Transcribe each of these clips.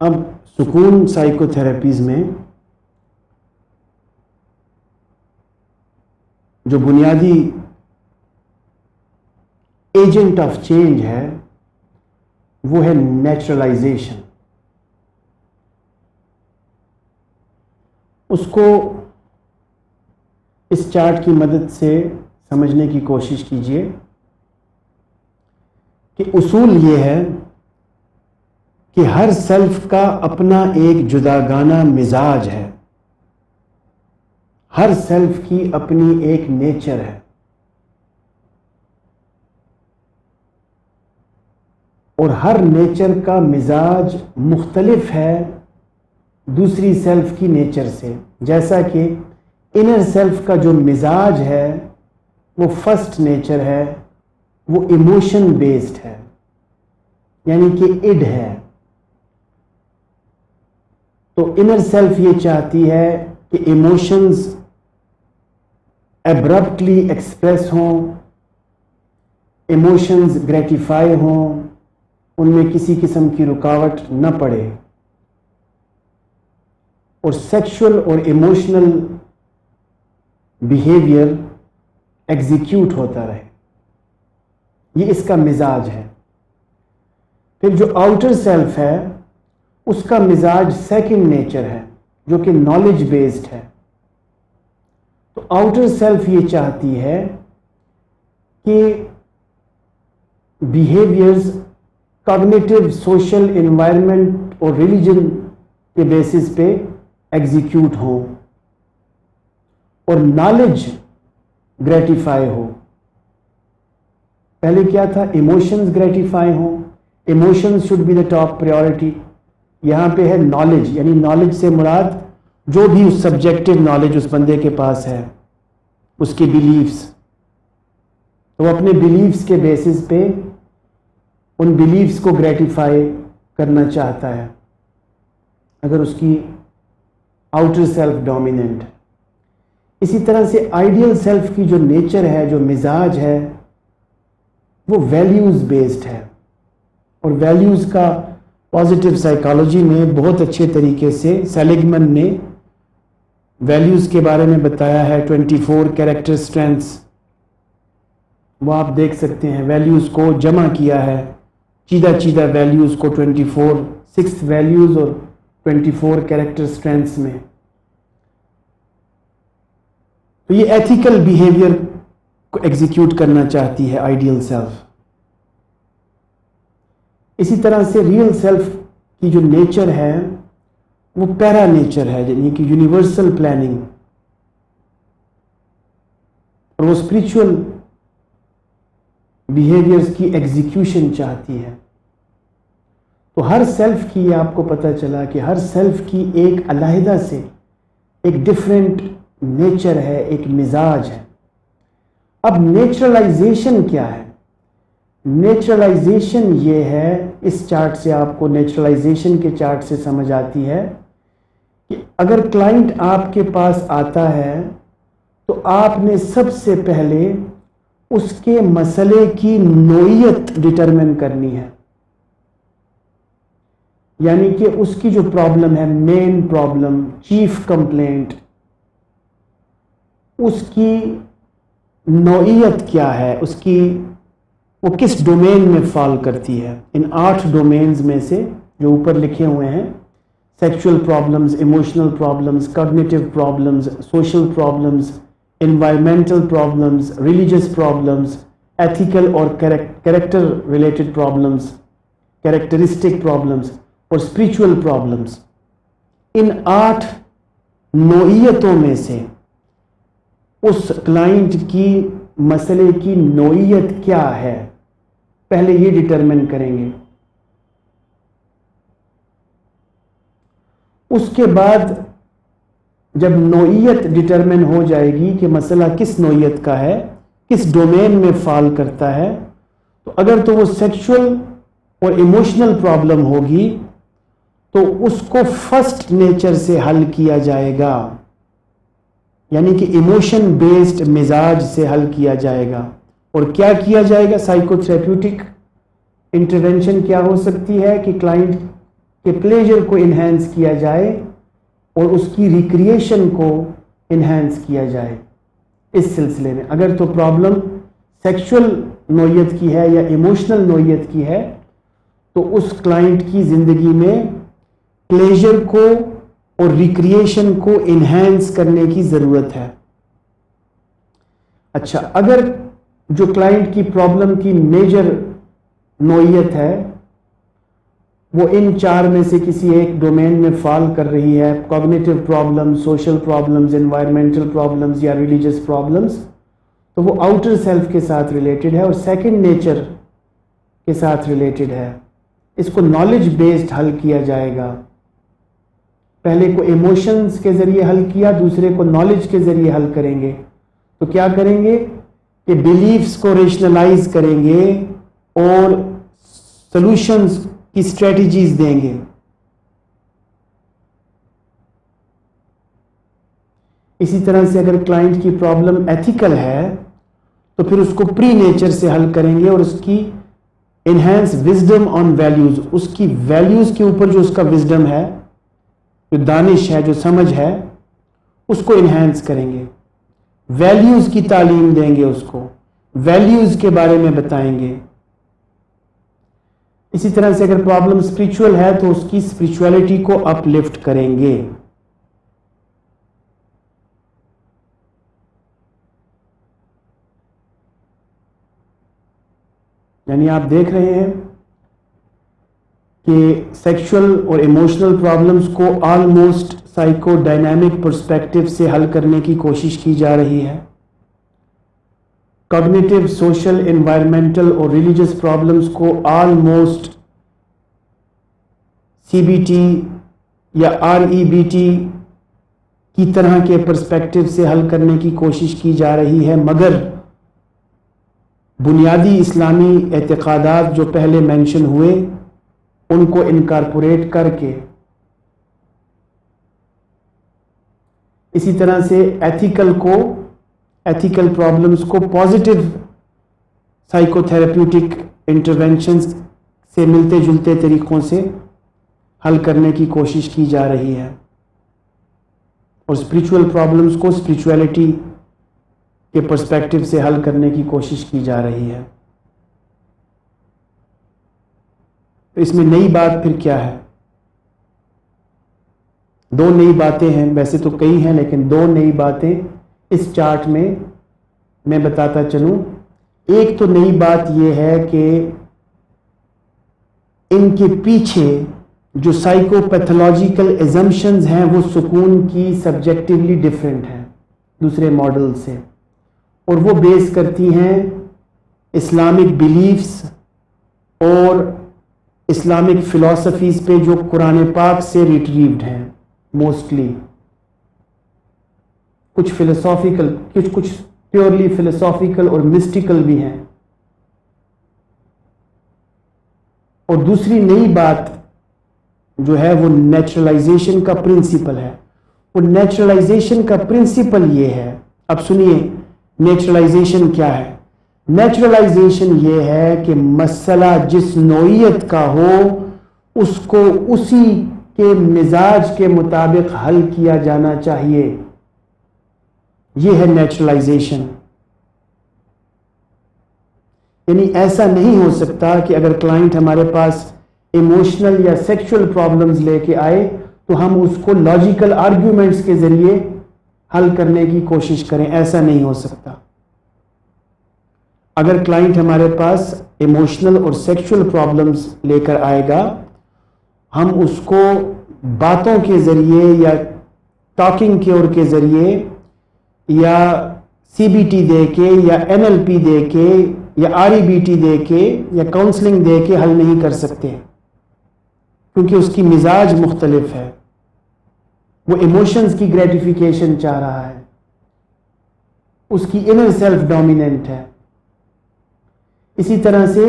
اب سکون psycho therapies میں جو بنیادی ایجنٹ آف چینج ہے وہ ہے نیچرلائزیشن. اس کو اس چارٹ کی مدد سے سمجھنے کی کوشش کیجیے کہ اصول یہ ہے کہ ہر سیلف کا اپنا ایک جداگانہ مزاج ہے، ہر سیلف کی اپنی ایک نیچر ہے، اور ہر نیچر کا مزاج مختلف ہے دوسری سیلف کی نیچر سے. جیسا کہ انر سیلف کا جو مزاج ہے وہ فرسٹ نیچر ہے، وہ ایموشن بیسڈ ہے، یعنی کہ اڈ ہے. تو انر سیلف یہ چاہتی ہے کہ ایموشنز ایبرپٹلی ایکسپریس ہوں، ایموشنز گریٹیفائی ہوں، ان میں کسی قسم کی رکاوٹ نہ پڑے، اور سیکشول اور ایموشنل بیہیویئر ایگزیکیوٹ ہوتا رہے. یہ اس کا مزاج ہے. پھر جو آؤٹر سیلف ہے اس کا مزاج سیکنڈ نیچر ہے جو کہ نالج بیسڈ ہے. تو آؤٹر سیلف یہ چاہتی ہے کہ بیہیویئرز کاگنیٹو، سوشل، انوائرمنٹ اور ریلیجن کے بیسس پہ ایگزیکیوٹ ہوں، اور نالج گریٹیفائی ہو. پہلے کیا تھا؟ ایموشنز گریٹیفائی ہوں، emotions should be the top priority. یہاں پہ ہے نالج، یعنی نالج سے مراد جو بھی اس سبجیکٹو نالج اس بندے کے پاس ہے، اس کے بیلیفز، تو وہ اپنے بیلیفز کے بیسس پہ ان بیلیفز کو گریٹیفائی کرنا چاہتا ہے اگر اس کی آؤٹر سیلف ڈومیننٹ. اسی طرح سے آئیڈیل سیلف کی جو نیچر ہے، جو مزاج ہے، وہ ویلیوز بیسڈ ہے. اور ویلیوز کا پازیٹیو سائیکالوجی میں بہت اچھے طریقے سے سیلیگمن نے ویلیوز کے بارے میں بتایا ہے. 24 کیریکٹر اسٹرینتھس وہ آپ دیکھ سکتے ہیں. ویلیوز کو جمع کیا ہے، چیدہ ویلیوز کو 24 6 ویلیوز اور 24 کیریکٹر اسٹرینتھس میں. تو یہ ایتھیکل بیہیویئر کو ایگزیکیوٹ کرنا چاہتی ہے آئیڈیل سیلف. اسی طرح سے ریئل سیلف کی جو نیچر ہے وہ پیرا نیچر ہے، یعنی کہ یونیورسل پلاننگ، اور وہ اسپریچول بیہیویئرز کی ایگزیکیوشن چاہتی ہے. تو ہر سیلف کی، یہ آپ کو پتہ چلا کہ ہر سیلف کی ایک علیحدہ سے ایک ڈفرینٹ نیچر ہے، ایک مزاج ہے. اب نیچرلائزیشن کیا ہے؟ نیچرلائزیشن یہ ہے، اس چارٹ سے آپ کو نیچرلائزیشن کے چارٹ سے سمجھ آتی ہے کہ اگر کلائنٹ آپ کے پاس آتا ہے تو آپ نے سب سے پہلے اس کے مسئلے کی نوعیت ڈٹرمن کرنی ہے. یعنی کہ اس کی جو پرابلم ہے، مین پرابلم، چیف کمپلینٹ، اس کی نوعیت کیا ہے، اس کی وہ کس ڈومین میں فال کرتی ہے. ان 8 ڈومینز میں سے جو اوپر لکھے ہوئے ہیں، sexual problems, emotional problems, cognitive problems, social problems, environmental problems, religious problems, ethical اور character related problems, characteristic problems اور اسپریچول پرابلمز. ان 8 نوعیتوں میں سے اس کلائنٹ کی مسئلے کی نوعیت کیا ہے، پہلے یہ ڈٹرمن کریں گے. اس کے بعد جب نوعیت ڈٹرمن ہو جائے گی کہ مسئلہ کس نوعیت کا ہے، کس ڈومین میں فال کرتا ہے، تو اگر تو وہ سیکشول اور ایموشنل پرابلم ہوگی تو اس کو فرسٹ نیچر سے حل کیا جائے گا، یعنی کہ ایموشن بیسڈ مزاج سے حل کیا جائے گا. اور کیا کیا جائے گا؟ سائیکو تھراپیوٹک انٹرونشن کیا ہو سکتی ہے کہ کلائنٹ کہ پلیجر کو انہینس کیا جائے اور اس کی ریکریشن کو انہینس کیا جائے. اس سلسلے میں اگر تو پرابلم سیکشول نوعیت کی ہے یا ایموشنل نوعیت کی ہے تو اس کلائنٹ کی زندگی میں پلیجر کو اور ریکریشن کو انہینس کرنے کی ضرورت ہے. اچھا، اگر جو کلائنٹ کی پرابلم کی میجر نوعیت ہے وہ ان چار میں سے کسی ایک ڈومین میں فال کر رہی ہے، cognitive problems, social problems, environmental problems یا ریلیجس پرابلمز، تو وہ آؤٹر سیلف کے ساتھ ریلیٹڈ ہے اور سیکنڈ نیچر کے ساتھ ریلیٹڈ ہے. اس کو نالج بیسڈ حل کیا جائے گا. پہلے کو ایموشنز کے ذریعے حل کیا، دوسرے کو نالج کے ذریعے حل کریں گے. تو کیا کریں گے کہ بیلیفز کو ریشنلائز کریں گے اور سولوشنز کی اسٹریٹجیز دیں گے. اسی طرح سے اگر کلائنٹ کی پرابلم ایتھیکل ہے تو پھر اس کو پری نیچر سے حل کریں گے اور اس کی انہینس وزڈم آن ویلیوز، اس کی ویلیوز کے اوپر جو اس کا وزڈم ہے، جو دانش ہے، جو سمجھ ہے، اس کو انہینس کریں گے. ویلیوز کی تعلیم دیں گے، اس کو ویلیوز کے بارے میں بتائیں گے. اسی طرح سے اگر پرابلم اسپریچول ہے تو اس کی اسپریچولیٹی کو اپ لفٹ کریں گے. یعنی آپ دیکھ رہے ہیں کہ سیکشل اور ایموشنل پرابلمز کو آلموسٹ سائیکو ڈائنامک پرسپیکٹو سے حل کرنے کی کوشش کی جا رہی ہے. کوگنیٹو، سوشل، انوائرمنٹل اور ریلیجس پرابلمز کو آلموسٹ سی بی ٹی یا آر ای بی ٹی کی طرح کے پرسپیکٹو سے حل کرنے کی کوشش کی جا رہی ہے، مگر بنیادی اسلامی اعتقادات جو پہلے مینشن ہوئے ان کو انکارپوریٹ کر کے. اسی طرح سے ایتھیکل پرابلمز کو پازیٹیو سائیکو تھراپیوٹک انٹرونشنز سے ملتے جلتے طریقوں سے حل کرنے کی کوشش کی جا رہی ہے، اور اسپریچول پرابلمز کو اسپریچولیٹی کے پرسپیکٹو سے حل کرنے کی کوشش کی جا رہی ہے. تو اس میں نئی بات پھر کیا ہے؟ دو نئی باتیں ہیں، ویسے تو کئی ہیں لیکن دو نئی باتیں اس چارٹ میں بتاتا چلوں. ایک تو نئی بات یہ ہے کہ ان کے پیچھے جو سائیکو پیتھولوجیکل ایزمپشنز ہیں وہ سکون کی سبجیکٹیولی ڈیفرنٹ ہیں دوسرے ماڈل سے، اور وہ بیس کرتی ہیں اسلامک بیلیفز اور اسلامک فلسفیز پہ جو قرآن پاک سے ریٹریوڈ ہیں. موسٹلی کچھ فلسافیکل، کچھ پیورلی فلسافیکل اور مسٹیکل بھی ہیں. اور دوسری نئی بات جو ہے وہ نیچرلائزیشن کا پرنسپل ہے. وہ نیچرلائزیشن کا پرنسپل یہ ہے، اب سنیے نیچرلائزیشن کیا ہے. نیچرلائزیشن یہ ہے کہ مسئلہ جس نوعیت کا ہو اس کو اسی کے مزاج کے مطابق حل کیا جانا چاہیے. یہ ہے نیچرلائزیشن. یعنی ایسا نہیں ہو سکتا کہ اگر کلائنٹ ہمارے پاس ایموشنل یا سیکشل پرابلمز لے کے آئے تو ہم اس کو لاجیکل آرگیومنٹس کے ذریعے حل کرنے کی کوشش کریں. ایسا نہیں ہو سکتا. اگر کلائنٹ ہمارے پاس ایموشنل اور سیکشل پرابلمز لے کر آئے گا، ہم اس کو باتوں کے ذریعے یا ٹاکنگ کیور کے ذریعے یا سی بی ٹی دے کے یا این ایل پی دے کے یا آر ای بی ٹی دے کے یا کاؤنسلنگ دے کے حل نہیں کر سکتے، کیونکہ اس کی مزاج مختلف ہے. وہ ایموشنز کی گریٹیفیکیشن چاہ رہا ہے، اس کی انر سیلف ڈومیننٹ ہے. اسی طرح سے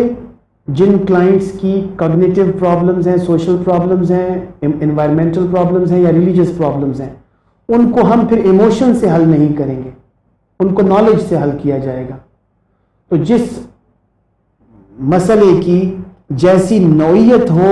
جن کلائنٹس کی کوگنیٹو پرابلمز ہیں، سوشل پرابلمز ہیں، انوائرمنٹل پرابلمز ہیں یا ریلیجس پرابلمز ہیں، ان کو ہم پھر ایموشن سے حل نہیں کریں گے، ان کو نالج سے حل کیا جائے گا. تو جس مسئلے کی جیسی نوعیت ہو،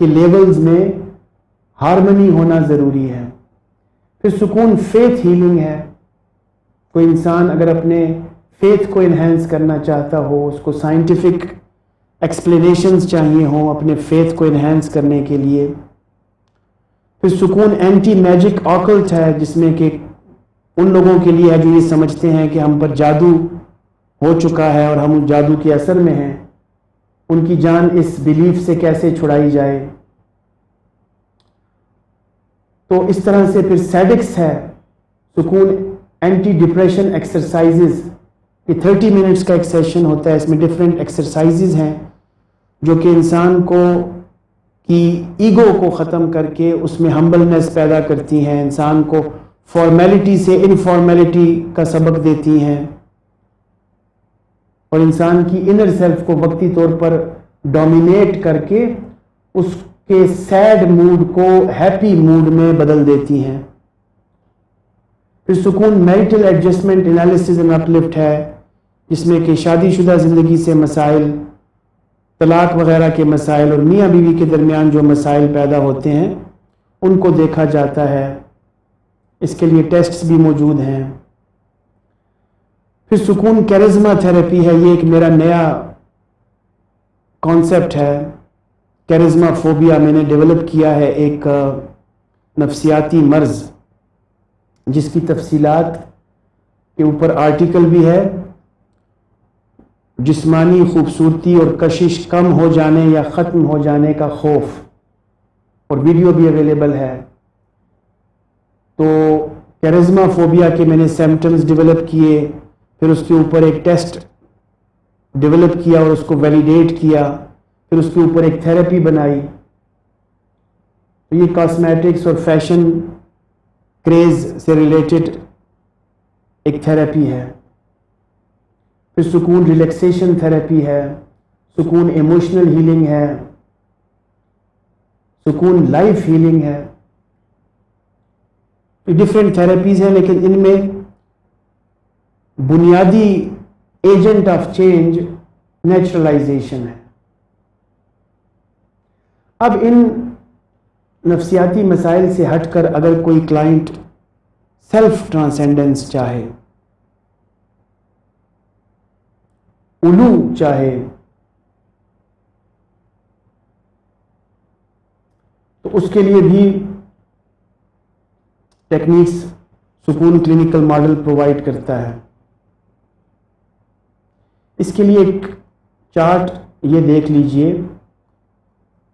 کے لیولز میں ہارمنی ہونا ضروری ہے. پھر سکون فیتھ ہیلنگ ہے. کوئی انسان اگر اپنے فیتھ کو انہینس کرنا چاہتا ہو, اس کو سائنٹیفک ایکسپلینیشنز چاہیے ہوں اپنے فیتھ کو انہینس کرنے کے لیے. پھر سکون اینٹی میجک آکلٹ ہے, جس میں کہ ان لوگوں کے لیے ہے جو یہ سمجھتے ہیں کہ ہم پر جادو ہو چکا ہے اور ہم جادو کے اثر میں ہیں. ان کی جان اس بلیف سے کیسے چھڑائی جائے. تو اس طرح سے پھر سیڈکس ہے, سکون اینٹی ڈپریشن ایکسرسائزز. یہ 30 منٹس کا ایک سیشن ہوتا ہے. اس میں ڈفرینٹ ایکسرسائزز ہیں جو کہ انسان کو کی ایگو کو ختم کر کے اس میں ہمبلنس پیدا کرتی ہیں, انسان کو فارمیلٹی سے انفارمیلٹی کا سبق دیتی ہیں اور انسان کی انر سیلف کو وقتی طور پر ڈومینیٹ کر کے اس کے سیڈ موڈ کو ہیپی موڈ میں بدل دیتی ہیں. پھر سکون marital adjustment analysis and uplift ہے, جس میں کہ شادی شدہ زندگی سے مسائل, طلاق وغیرہ کے مسائل اور میاں بیوی کے درمیان جو مسائل پیدا ہوتے ہیں ان کو دیکھا جاتا ہے. اس کے لیے ٹیسٹس بھی موجود ہیں. پھر سکون کیرزما تھراپی ہے. یہ ایک میرا نیا کانسیپٹ ہے. کیرزما فوبیا میں نے ڈیولپ کیا ہے, ایک نفسیاتی مرض جس کی تفصیلات کے اوپر آرٹیکل بھی ہے. جسمانی خوبصورتی اور کشش کم ہو جانے یا ختم ہو جانے کا خوف, اور ویڈیو بھی اویلیبل ہے. تو کیرزما فوبیا کے میں نے سمپٹمز ڈیولپ کیے, پھر اس کے اوپر ایک ٹیسٹ ڈیولپ کیا اور اس کو ویلیڈیٹ کیا, پھر اس کے اوپر ایک تھراپی بنائی. تو یہ کاسمیٹکس اور فیشن کریز سے ریلیٹڈ ایک تھراپی ہے. پھر سکون ریلیکسیشن تھراپی ہے, سکون ایموشنل ہیلنگ ہے, سکون لائف ہیلنگ ہے. ڈفرینٹ تھراپیز ہیں, لیکن ان میں بنیادی ایجنٹ آف چینج نیچرلائزیشن ہے. اب ان نفسیاتی مسائل سے ہٹ کر اگر کوئی کلائنٹ سیلف ٹرانسینڈنس چاہے, الو چاہے, تو اس کے لیے بھی ٹیکنیکس سکون کلینکل ماڈل پرووائڈ کرتا ہے. اس کے لیے ایک چارٹ یہ دیکھ لیجئے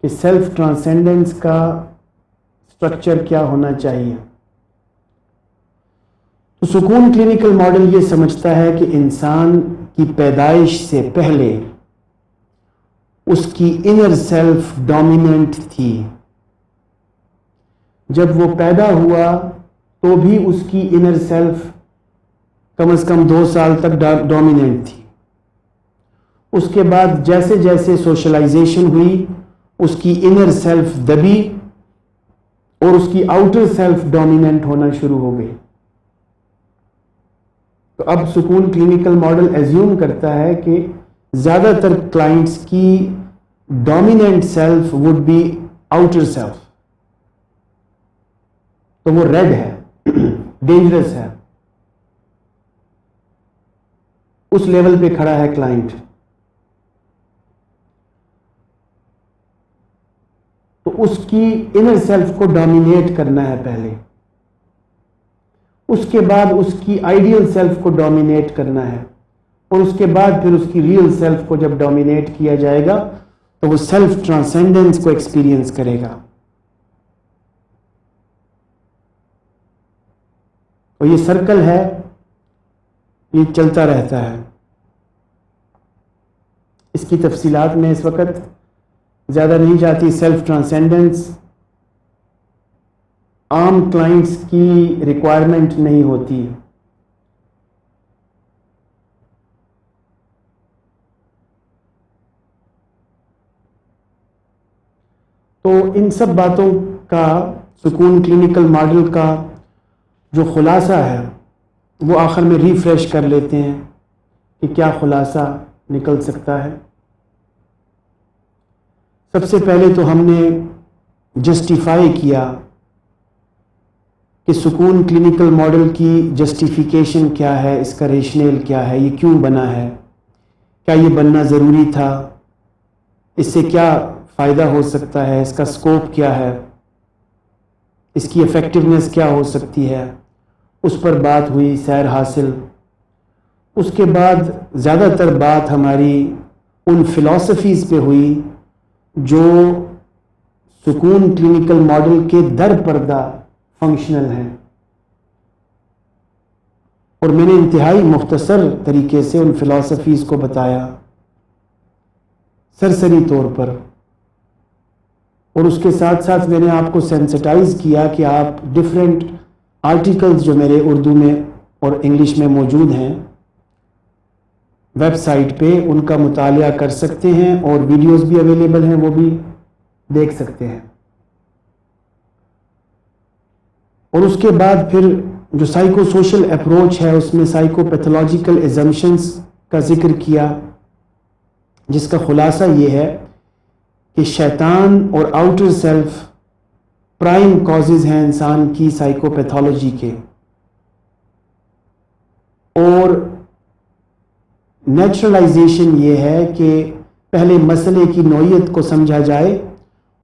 کہ سیلف ٹرانسینڈنس کا اسٹرکچر کیا ہونا چاہیے. تو سکون کلینکل ماڈل یہ سمجھتا ہے کہ انسان کی پیدائش سے پہلے اس کی انر سیلف ڈومیننٹ تھی. جب وہ پیدا ہوا تو بھی اس کی انر سیلف کم از کم 2 سال تک ڈومیننٹ تھی. اس کے بعد جیسے جیسے سوشلائزیشن ہوئی اس کی انر سیلف دبی اور اس کی آؤٹر سیلف ڈومیننٹ ہونا شروع ہو گئی. تو اب سکون کلینکل ماڈل ایزیوم کرتا ہے کہ زیادہ تر کلائنٹس کی dominant self would be outer self. تو وہ ریڈ ہے, ڈینجرس ہے, اس لیول پہ کھڑا ہے کلائنٹ. تو اس کی انر سیلف کو ڈومینیٹ کرنا ہے پہلے, اس کے بعد اس کی آئیڈیل سیلف کو ڈومینیٹ کرنا ہے, اور اس کے بعد پھر اس کی ریئل سیلف کو جب ڈومینیٹ کیا جائے گا تو وہ سیلف ٹرانسینڈنس کو ایکسپیرینس کرے گا. تو یہ سرکل ہے, یہ چلتا رہتا ہے. اس کی تفصیلات میں اس وقت زیادہ نہیں جاتی. سیلف ٹرانسینڈنس عام کلائنٹس کی ریکوائرمنٹ نہیں ہوتی. تو ان سب باتوں کا سکون کلینکل ماڈل کا جو خلاصہ ہے وہ آخر میں ریفریش کر لیتے ہیں کہ کیا خلاصہ نکل سکتا ہے. سب سے پہلے تو ہم نے جسٹیفائی کیا کہ سکون کلینکل ماڈل کی جسٹیفیکیشن کیا ہے، اس کا ریشنل کیا ہے، یہ کیوں بنا ہے، کیا یہ بننا ضروری تھا، اس سے کیا فائدہ ہو سکتا ہے، اس کا سکوپ کیا ہے، اس کی ایفیکٹونیس کیا ہو سکتی ہے، اس پر بات ہوئی، سیر حاصل۔ اس کے بعد زیادہ تر بات ہماری ان فلاسفیز پہ ہوئی جو سکون کلینکل ماڈل کے در پردہ فنکشنل ہیں، اور میں نے انتہائی مختصر طریقے سے ان فلاسفیز کو بتایا سرسری طور پر، اور اس کے ساتھ ساتھ میں نے آپ کو سینسٹائز کیا کہ آپ ڈفرینٹ آرٹیکلز جو میرے اردو میں اور انگلش میں موجود ہیں ویب سائٹ پہ، ان کا مطالعہ کر سکتے ہیں، اور ویڈیوز بھی اویلیبل ہیں، وہ بھی دیکھ سکتے ہیں۔ اور اس کے بعد پھر جو سائیکو سوشل اپروچ ہے اس میں سائیکو پیتھولوجیکل ایزمپشنز کا ذکر کیا، جس کا خلاصہ یہ ہے کہ شیطان اور آؤٹر سیلف پرائم کازز ہیں انسان کی سائیکو پیتھولوجی کے، اور نیچرلائزیشن یہ ہے کہ پہلے مسئلے کی نوعیت کو سمجھا جائے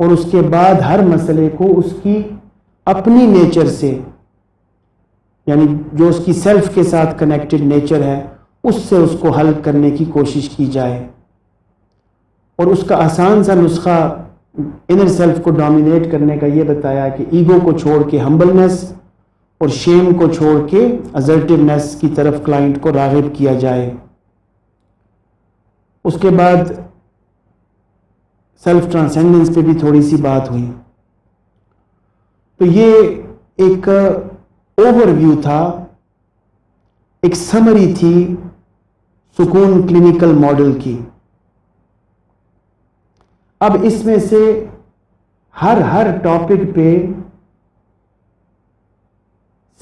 اور اس کے بعد ہر مسئلے کو اس کی اپنی نیچر سے، یعنی جو اس کی سیلف کے ساتھ کنیکٹڈ نیچر ہے، اس سے اس کو حل کرنے کی کوشش کی جائے۔ اور اس کا آسان سا نسخہ انر سیلف کو ڈومینیٹ کرنے کا یہ بتایا کہ ایگو کو چھوڑ کے ہمبلنس اور شیم کو چھوڑ کے اسرٹیونیس کی طرف کلائنٹ کو راغب کیا جائے۔ اس کے بعد سیلف ٹرانسینڈنس پہ بھی تھوڑی سی بات ہوئی۔ تو یہ ایک اوور ویو تھا، ایک سمری تھی سکون کلینکل ماڈل کی۔ اب اس میں سے ہر ٹاپک پہ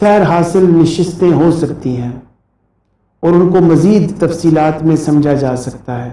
سیر حاصل نشستیں ہو سکتی ہیں اور ان کو مزید تفصیلات میں سمجھا جا سکتا ہے۔